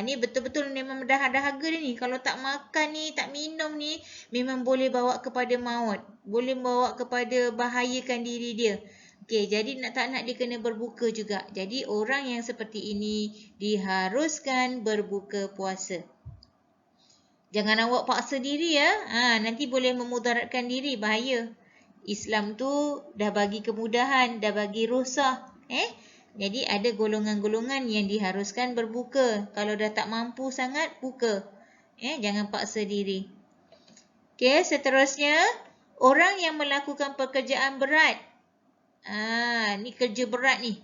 ni betul-betul memang dahaga dia ni. Kalau tak makan ni, tak minum ni, memang boleh bawa kepada maut. Boleh bawa kepada bahayakan diri dia. Okey, jadi tak nak dia kena berbuka juga. Jadi orang yang seperti ini diharuskan berbuka puasa. Jangan awak paksa diri ya. Nanti boleh memudaratkan diri, bahaya. Islam tu dah bagi kemudahan, dah bagi rukhsah. Jadi ada golongan-golongan yang diharuskan berbuka. Kalau dah tak mampu sangat, buka. Jangan paksa diri. Okey, seterusnya, orang yang melakukan pekerjaan berat. Ni kerja berat ni.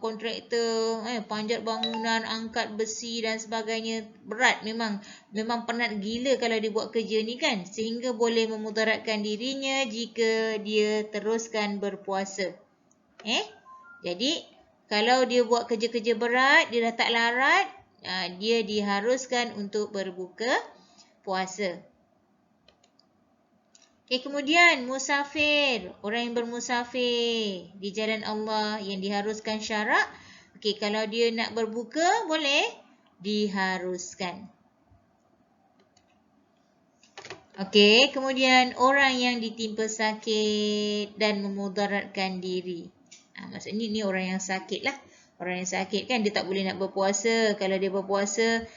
Kontraktor, panjat bangunan, angkat besi dan sebagainya. Berat memang penat gila kalau dia buat kerja ni kan. Sehingga boleh memudaratkan dirinya jika dia teruskan berpuasa. Jadi, kalau dia buat kerja-kerja berat, dia dah tak larat, dia diharuskan untuk berbuka puasa. Kemudian musafir, orang yang bermusafir di jalan Allah yang diharuskan syarak. Kalau dia nak berbuka, boleh diharuskan. Kemudian orang yang ditimpa sakit dan memudaratkan diri. Maksudnya ni orang yang sakit lah. Orang yang sakit kan dia tak boleh nak berpuasa. Kalau dia berpuasa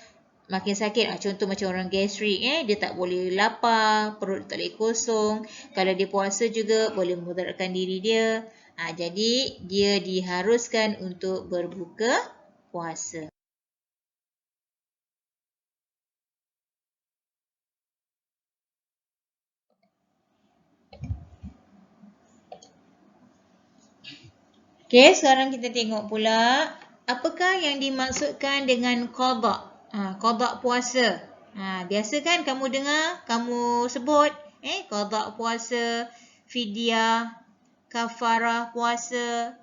makin sakit. Contoh macam orang gastrik, dia tak boleh lapar, perut tak boleh kosong. Kalau dia puasa juga boleh memudaratkan diri dia. Jadi dia diharuskan untuk berbuka puasa. Sekarang kita tengok pula apakah yang dimaksudkan dengan qada. Qada puasa. Biasa kan kamu dengar, kamu sebut qada puasa, fidyah, kafarah puasa.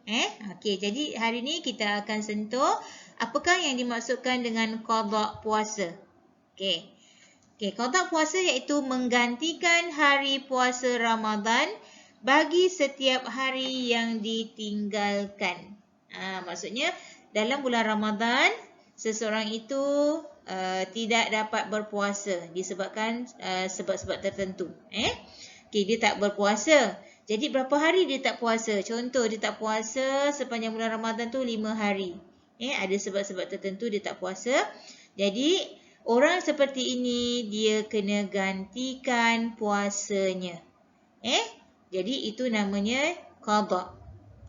Jadi hari ni kita akan sentuh apakah yang dimaksudkan dengan qada puasa. Qada puasa iaitu menggantikan hari puasa Ramadan bagi setiap hari yang ditinggalkan. Maksudnya dalam bulan Ramadan seseorang itu tidak dapat berpuasa disebabkan sebab-sebab tertentu. Dia tak berpuasa. Jadi berapa hari dia tak puasa? Contoh dia tak puasa sepanjang bulan Ramadan tu 5 hari. Ada sebab-sebab tertentu dia tak puasa. Jadi orang seperti ini dia kena gantikan puasanya. Jadi itu namanya qada.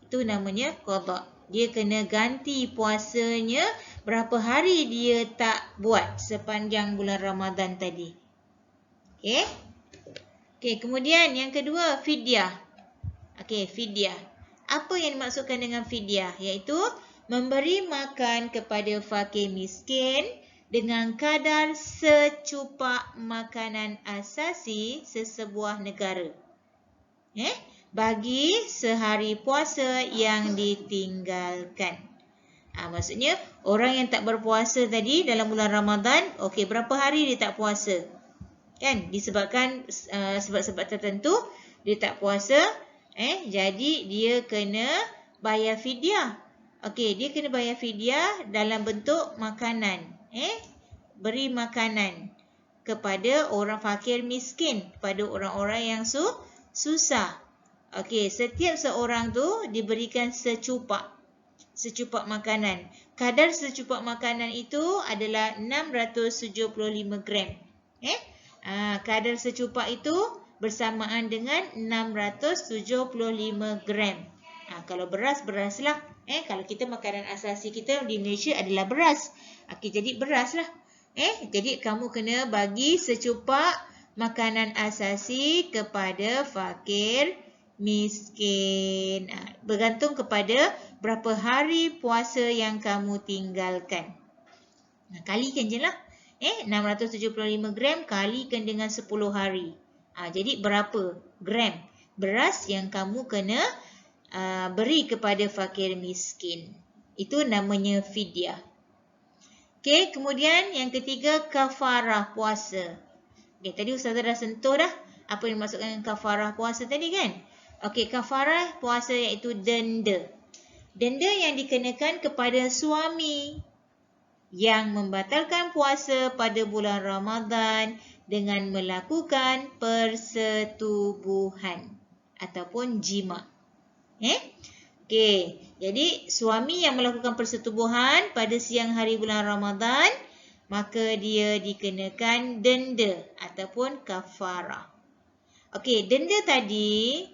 Itu namanya qada. Dia kena ganti puasanya berapa hari dia tak buat sepanjang bulan Ramadan tadi. Kemudian yang kedua, fidyah. Fidyah. Apa yang dimaksudkan dengan fidyah? Iaitu memberi makan kepada fakir miskin dengan kadar secupak makanan asasi sesebuah negara. Bagi sehari puasa yang ditinggalkan. Maksudnya orang yang tak berpuasa tadi dalam bulan Ramadan, berapa hari dia tak puasa? Kan disebabkan sebab-sebab tertentu dia tak puasa, jadi dia kena bayar fidyah. Dia kena bayar fidyah dalam bentuk makanan. Beri makanan kepada orang fakir miskin, kepada orang-orang yang susah. Setiap seorang tu diberikan secupak makanan. Kadar secupak makanan itu adalah 675 gram. Kadar secupak itu bersamaan dengan 675 gram. Kalau beras, beraslah. Kalau kita makanan asasi kita di Malaysia adalah beras. Jadi beras lah. Jadi kamu kena bagi secupak makanan asasi kepada fakir miskin. Bergantung kepada berapa hari puasa yang kamu tinggalkan. Kalikan je lah. 675 gram kalikan dengan 10 hari. Jadi berapa gram beras yang kamu kena beri kepada fakir miskin. Itu namanya fidyah. Okey, kemudian yang ketiga kafarah puasa. Okey, tadi Ustazah dah sentuh dah apa yang dimaksudkan dengan kafarah puasa tadi kan? Okey, kafarah puasa iaitu denda. Denda yang dikenakan kepada suami yang membatalkan puasa pada bulan Ramadan dengan melakukan persetubuhan ataupun jima'. Okey, jadi suami yang melakukan persetubuhan pada siang hari bulan Ramadan, maka dia dikenakan denda ataupun kafarah. Okey, denda tadi,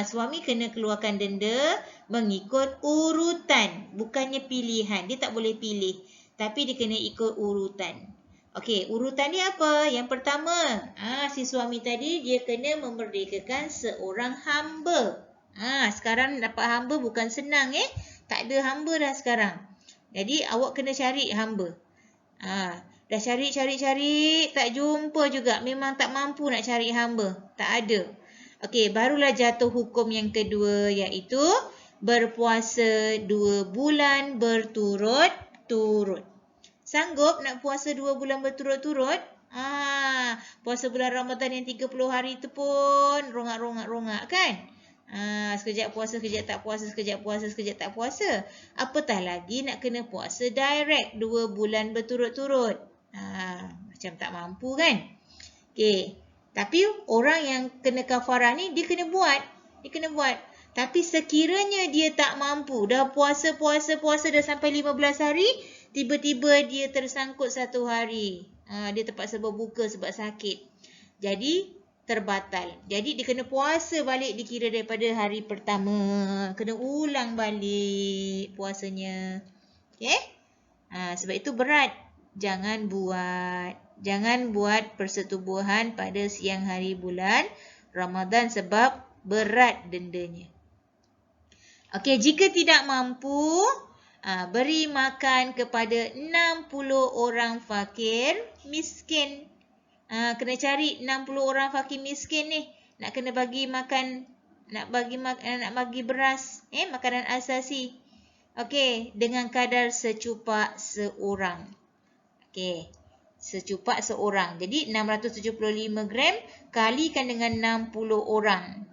suami kena keluarkan denda mengikut urutan, bukannya pilihan. Dia tak boleh pilih, tapi dia kena ikut urutan. Okey, urutan dia apa? Yang pertama, si suami tadi dia kena memerdekakan seorang hamba. Sekarang dapat hamba bukan senang Tak ada hamba dah sekarang. Jadi awak kena cari hamba. Dah cari, tak jumpa juga. Memang tak mampu nak cari hamba. Tak ada. Okey, barulah jatuh hukum yang kedua, iaitu berpuasa 2 bulan berturut-turut. Sanggup nak puasa 2 bulan berturut-turut? Puasa bulan Ramadan yang 30 hari tu pun rongak kan? Sekejap puasa, sekejap tak puasa, sekejap puasa, sekejap tak puasa. Apatah lagi nak kena puasa direct 2 bulan berturut-turut. Macam tak mampu kan? Okey. Tapi orang yang kena kafarah ni dia kena buat. Tapi sekiranya dia tak mampu, dah puasa dah sampai 15 hari, tiba-tiba dia tersangkut 1 hari. Dia terpaksa berbuka sebab sakit. Jadi terbatal. Jadi dia kena puasa balik, dikira daripada hari pertama. Kena ulang balik puasanya. Okey? Sebab itu berat. Jangan buat persetubuhan pada siang hari bulan Ramadan sebab berat dendanya. Okey, jika tidak mampu, beri makan kepada 60 orang fakir miskin. Kena cari 60 orang fakir miskin ni. Nak kena bagi makan, nak bagi beras, makanan asasi. Okey, dengan kadar secupak seorang. Okey, secupak seorang. Jadi 675 gram kalikan dengan 60 orang.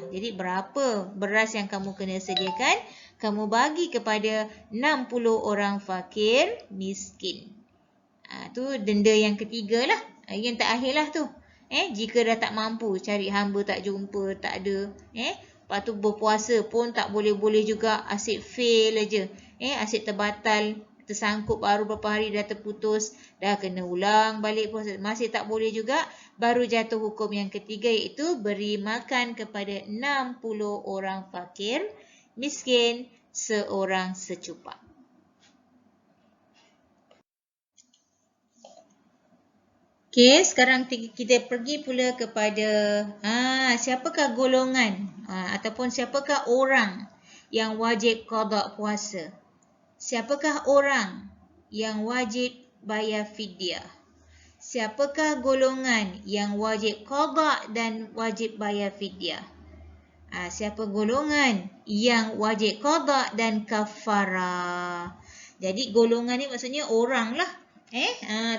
Jadi berapa beras yang kamu kena sediakan? Kamu bagi kepada 60 orang fakir miskin. Tu denda yang ketiga lah. Yang terakhir lah tu. Jika dah tak mampu, cari hamba tak jumpa, tak ada. Lepas tu berpuasa pun tak boleh-boleh juga. Asyik fail aja. Asyik terbatal. Tersangkut baru beberapa hari dah terputus. Dah kena ulang balik puasa. Masih tak boleh juga. Baru jatuh hukum yang ketiga, iaitu beri makan kepada 60 orang fakir miskin seorang secupak. Okey, sekarang kita pergi pula kepada siapakah golongan ataupun siapakah orang yang wajib qada puasa? Siapakah orang yang wajib bayar fidyah? Siapakah golongan yang wajib qada dan wajib bayar fidyah? Siapa golongan yang wajib qada dan kafarah? Jadi golongan ni maksudnya orang lah.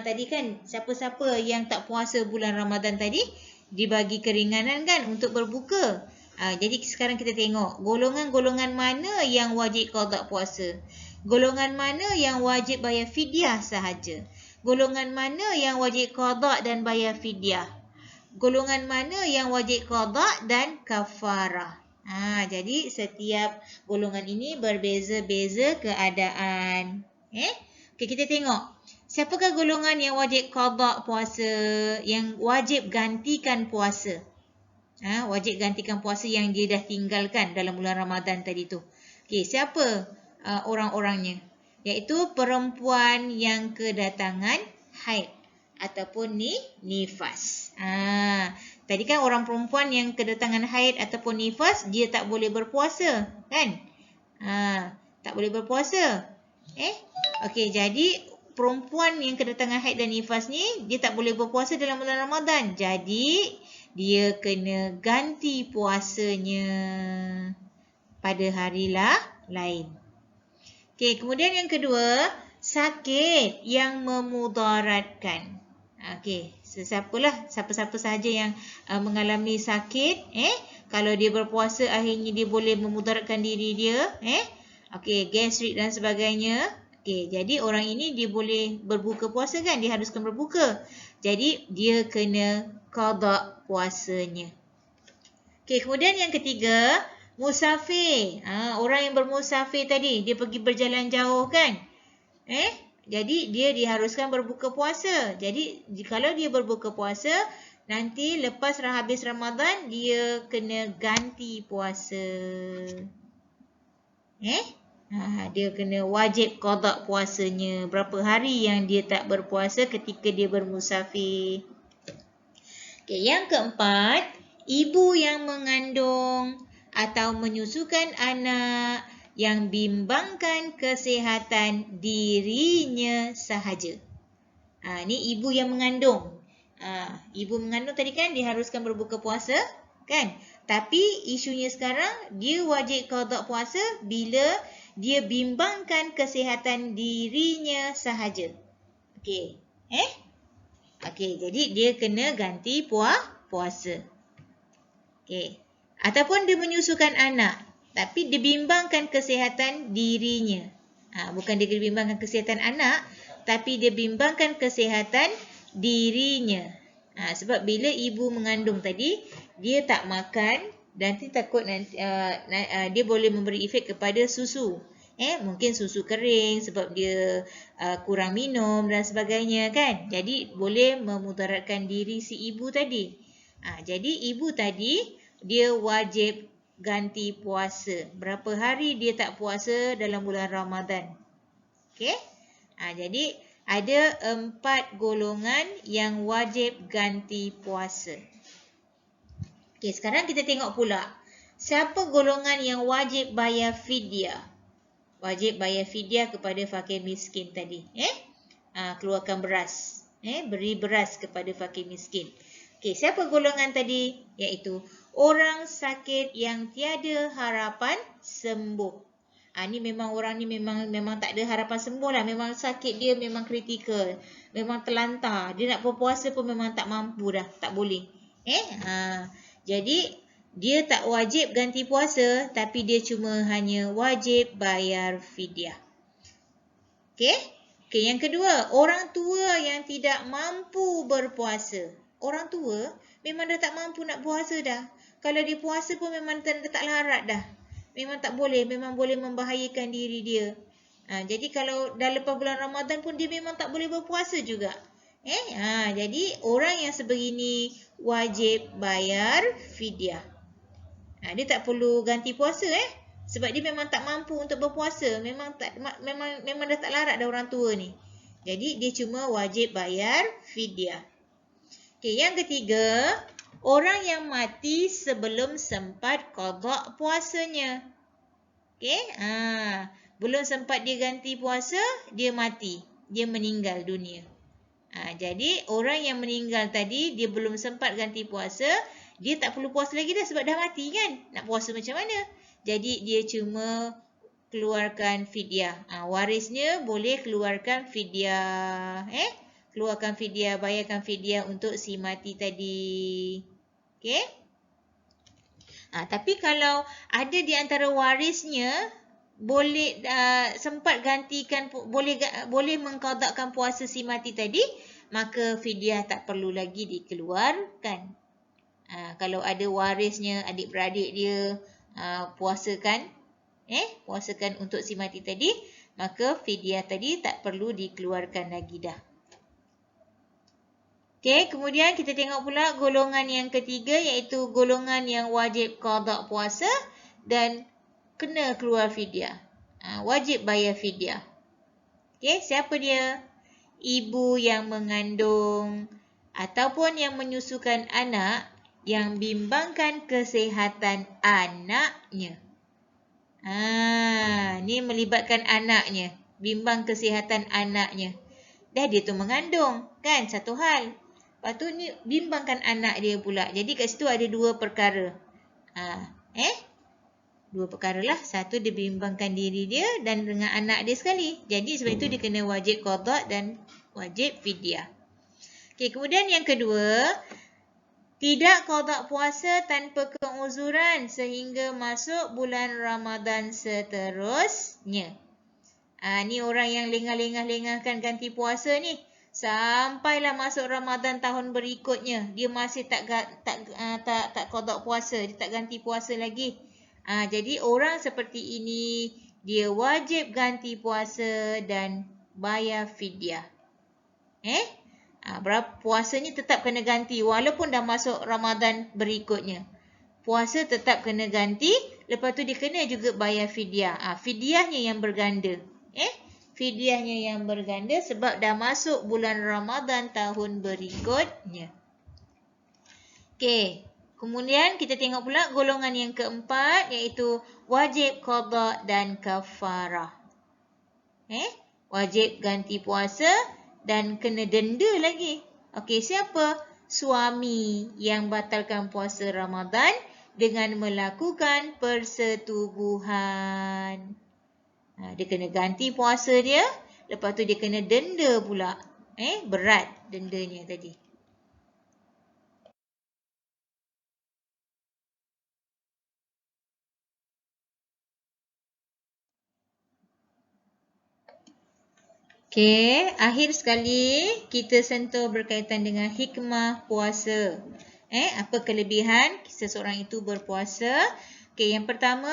Tadi kan siapa-siapa yang tak puasa bulan Ramadan tadi dibagi keringanan kan untuk berbuka. Jadi sekarang kita tengok golongan-golongan mana yang wajib qada puasa. Golongan mana yang wajib bayar fidyah sahaja. Golongan mana yang wajib qada dan bayar fidyah. Golongan mana yang wajib qada dan kafarah. Jadi setiap golongan ini berbeza-beza keadaan. Okey, kita tengok. Siapakah golongan yang wajib qada puasa, yang wajib gantikan puasa? Wajib gantikan puasa yang dia dah tinggalkan dalam bulan Ramadan tadi tu. Okey, siapa orang-orangnya? Iaitu perempuan yang kedatangan haid. ataupun nifas. Tadi kan orang perempuan yang kedatangan haid ataupun nifas, dia tak boleh berpuasa, kan? Tak boleh berpuasa. Okey, jadi perempuan yang kedatangan haid dan nifas ni, dia tak boleh berpuasa dalam bulan Ramadan. Jadi, dia kena ganti puasanya pada hari lain. Okey, kemudian yang kedua, sakit yang memudaratkan. Okey, siapa-siapa sahaja yang mengalami sakit, kalau dia berpuasa akhirnya dia boleh memudaratkan diri dia, okey, gastrik dan sebagainya. Okey, jadi orang ini dia boleh berbuka puasa kan, dia haruskan berbuka. Jadi dia kena qada puasanya. Okey, kemudian yang ketiga, musafir. Orang yang bermusafir tadi, dia pergi berjalan jauh kan? Jadi dia diharuskan berbuka puasa. Jadi kalau dia berbuka puasa, nanti lepas habis Ramadan dia kena ganti puasa. Dia kena wajib qada puasanya. Berapa hari yang dia tak berpuasa ketika dia bermusafir. Okey, yang keempat, ibu yang mengandung atau menyusukan anak yang bimbangkan kesihatan dirinya sahaja. Ni ibu yang mengandung. Ibu mengandung tadi kan diharuskan berbuka puasa, kan? Tapi isunya sekarang dia wajib qada puasa bila dia bimbangkan kesihatan dirinya sahaja. Okey. Okey, jadi dia kena ganti puasa. Okey. Ataupun dia menyusukan anak, tapi dibimbangkan kesihatan dirinya. Bukan dia bimbangkan kesihatan anak, tapi dia bimbangkan kesihatan dirinya. Sebab bila ibu mengandung tadi, dia tak makan, nanti takut dia boleh memberi efek kepada susu. Mungkin susu kering sebab dia kurang minum dan sebagainya kan. Jadi boleh memudaratkan diri si ibu tadi. Jadi ibu tadi dia wajib ganti puasa. Berapa hari dia tak puasa dalam bulan Ramadan. Okey? Jadi ada 4 golongan yang wajib ganti puasa. Okey, sekarang kita tengok pula. Siapa golongan yang wajib bayar fidyah? Wajib bayar fidyah kepada fakir miskin tadi. Keluarkan beras. Beri beras kepada fakir miskin. Okey, siapa golongan tadi? Iaitu orang sakit yang tiada harapan sembuh. Ni memang orang ni memang tak ada harapan sembuh lah. Memang sakit dia memang kritikal. Memang terlantar. Dia nak berpuasa pun memang tak mampu dah. Tak boleh. Jadi dia tak wajib ganti puasa, tapi dia cuma hanya wajib bayar fidyah. Okey, yang kedua, orang tua yang tidak mampu berpuasa. Orang tua memang dah tak mampu nak puasa dah. Kalau dia puasa pun memang dah tak larat dah. Memang tak boleh, memang boleh membahayakan diri dia. Jadi kalau dah lepas bulan Ramadan pun dia memang tak boleh berpuasa juga. Jadi orang yang sebegini wajib bayar fidyah. Dia tak perlu ganti puasa sebab dia memang tak mampu untuk berpuasa. Memang dah tak larat dah orang tua ni. Jadi dia cuma wajib bayar fidyah. Okey, yang ketiga, orang yang mati sebelum sempat qada puasanya. Okey, belum sempat dia ganti puasa, dia mati. Dia meninggal dunia. Jadi orang yang meninggal tadi, dia belum sempat ganti puasa, dia tak perlu puasa lagi dah sebab dah mati kan. Nak puasa macam mana? Jadi dia cuma keluarkan fidyah. Warisnya boleh keluarkan fidyah. Keluarkan fidyah, bayarkan fidyah untuk si mati tadi. Okey? Tapi kalau ada di antara warisnya boleh sempat gantikan, boleh mengqadakan puasa si mati tadi, maka fidyah tak perlu lagi dikeluarkan. Kalau ada warisnya, adik-beradik dia puasakan untuk si mati tadi, maka fidyah tadi tak perlu dikeluarkan lagi dah. Okey, kemudian kita tengok pula golongan yang ketiga, iaitu golongan yang wajib qada puasa dan kena keluar fidyah. Wajib bayar fidyah. Okey, siapa dia? ibu yang mengandung ataupun yang menyusukan anak yang bimbangkan kesihatan anaknya. Ni melibatkan anaknya, bimbang kesihatan anaknya. Dah dia tu mengandung, kan? Satu hal. Lepas tu ni bimbangkan anak dia pula. Jadi kat situ ada dua perkara. Dua perkara lah. Satu dia bimbangkan diri dia dan dengan anak dia sekali. Jadi sebab itu dia kena wajib qada dan wajib fidyah. Okey, kemudian yang kedua, tidak qada puasa tanpa keuzuran sehingga masuk bulan Ramadan seterusnya. Ni orang yang lengah-lengah-lengahkan ganti puasa ni. Sampailah masuk Ramadan tahun berikutnya, dia masih tak qada puasa, dia tak ganti puasa lagi. Jadi orang seperti ini dia wajib ganti puasa dan bayar fidyah. Puasanya tetap kena ganti walaupun dah masuk Ramadan berikutnya. Puasa tetap kena ganti, lepas tu dia kena juga bayar fidyah. Fidyahnya yang berganda. Fidyahnya yang berganda sebab dah masuk bulan Ramadan tahun berikutnya. Okey. Kemudian kita tengok pula golongan yang keempat, iaitu wajib qada dan kafarah. Wajib ganti puasa dan kena denda lagi. Okey, siapa? Suami yang batalkan puasa Ramadan dengan melakukan persetubuhan. Dia kena ganti puasa dia, lepas tu dia kena denda pula. Berat dendanya tadi. Okey, akhir sekali kita sentuh berkaitan dengan hikmah puasa. Apa kelebihan seseorang itu berpuasa? Okey, yang pertama,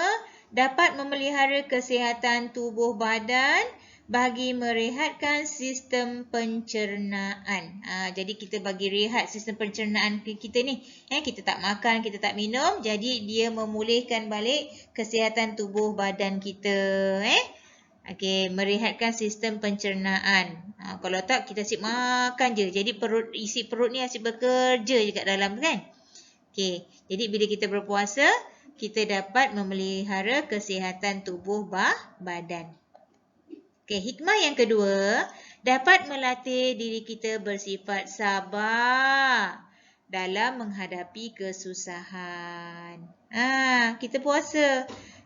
dapat memelihara kesihatan tubuh badan bagi merehatkan sistem pencernaan. Jadi kita bagi rehat sistem pencernaan kita ni. Kita tak makan, kita tak minum, jadi dia memulihkan balik kesihatan tubuh badan kita. Okey, merehatkan sistem pencernaan. Kalau tak, kita asyik makan je. Jadi isi perut ni asyik bekerja je kat dalam kan. Okey, jadi bila kita berpuasa, kita dapat memelihara kesihatan tubuh badan. Okey, hikmah yang kedua, dapat melatih diri kita bersifat sabar dalam menghadapi kesusahan. Kita puasa.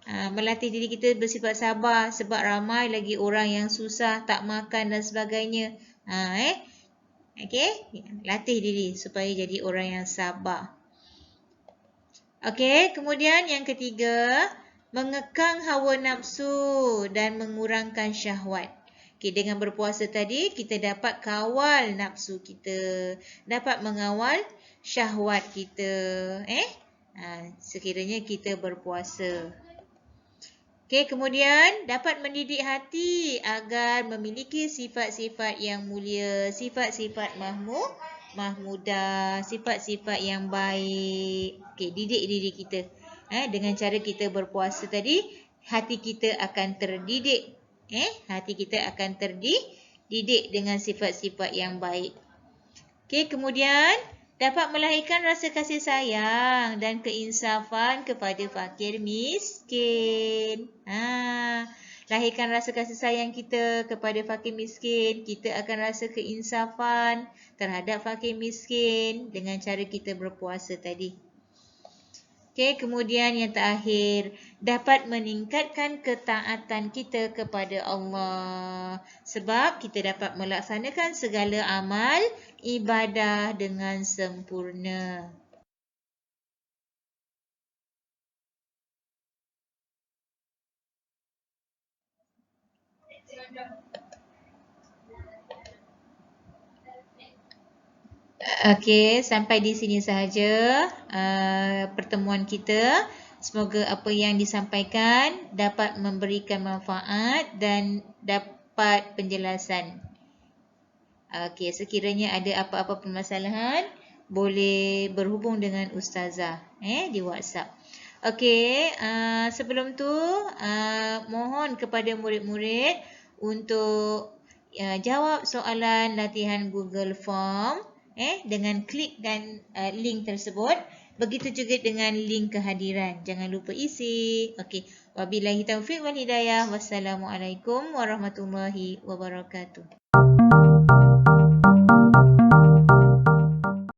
Melatih diri kita bersifat sabar sebab ramai lagi orang yang susah, tak makan dan sebagainya. Okey, latih diri supaya jadi orang yang sabar. Okey, kemudian yang ketiga, mengekang hawa nafsu dan mengurangkan syahwat. Okey, dengan berpuasa tadi kita dapat kawal nafsu kita, dapat mengawal syahwat kita. Sekiranya kita berpuasa. Okey, kemudian dapat mendidik hati agar memiliki sifat-sifat yang mulia, sifat-sifat mahmudah, sifat-sifat yang baik. Okey, didik diri kita. Dengan cara kita berpuasa tadi, hati kita akan terdidik. Hati kita akan terdidik dengan sifat-sifat yang baik. Okey, kemudian dapat melahirkan rasa kasih sayang dan keinsafan kepada fakir miskin. Lahirkan rasa kasih sayang kita kepada fakir miskin. Kita akan rasa keinsafan terhadap fakir miskin dengan cara kita berpuasa tadi. Okey, kemudian yang terakhir, dapat meningkatkan ketaatan kita kepada Allah. Sebab kita dapat melaksanakan segala amal ibadah dengan sempurna. Okey, sampai di sini sahaja pertemuan kita. Semoga apa yang disampaikan dapat memberikan manfaat dan dapat penjelasan. Okey, sekiranya ada apa-apa permasalahan, boleh berhubung dengan Ustazah di WhatsApp. Okey, sebelum tu mohon kepada murid-murid untuk jawab soalan latihan Google Form dengan klik dan link tersebut. Begitu juga dengan link kehadiran. Jangan lupa isi. Okey. Wabillahi taufiq wal hidayah. Wassalamualaikum warahmatullahi wabarakatuh.